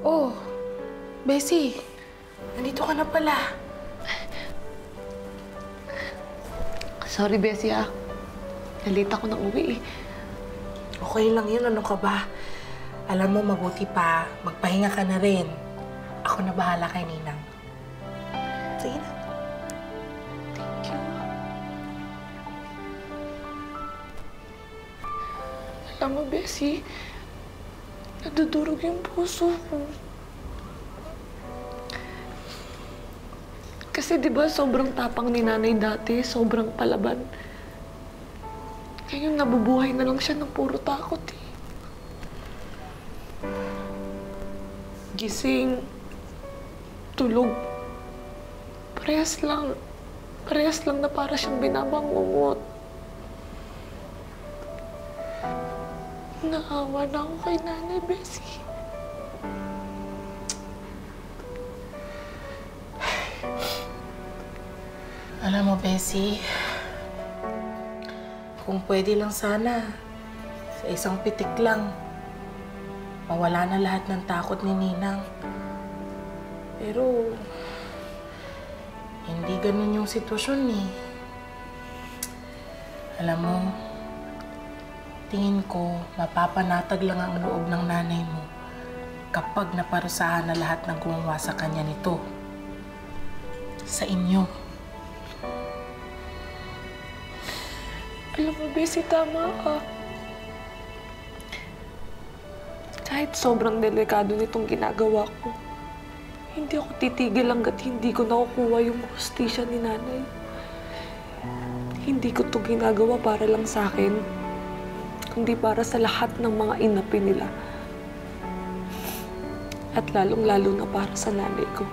Oh, Bessie. Nandito ka na pala. Sorry, Bessie, ah. Nalita ko ng uwi, eh. Okay lang yun. Ano ka ba? Alam mo, mabuti pa. Magpahinga ka na rin. Ako na bahala kay Ninang. Sige na. Thank you. Alam mo, Bessie, nadudurog yung puso ko. Kasi di ba sobrang tapang ni nanay dati, sobrang palaban. Ngayon nabubuhay na lang siya ng puro takot, eh. Gising, tulog, parehas lang. Parehas lang na para siyang binabangungot. Naawa na ako kay Nanay Bessie. Alam mo, Bessie, kung pwede lang sana, sa isang pitik lang, mawala na lahat ng takot ni Ninang. Pero, hindi ganun yung sitwasyon, eh. Alam mo, tingin ko, mapapanatag lang ang loob ng nanay mo kapag naparusahan na lahat ng gumawa sa kanya nito. Sa inyo. Alam mo, Bessie, tama ka. Kahit sobrang delikado nitong ginagawa ko, hindi ako titigil hanggat hindi ko nakukuha yung hustisya ni Nanay. Hindi ko ito ginagawa para lang sa akin, kundi para sa lahat ng mga inapi nila. At lalong-lalo na para sa nanay ko.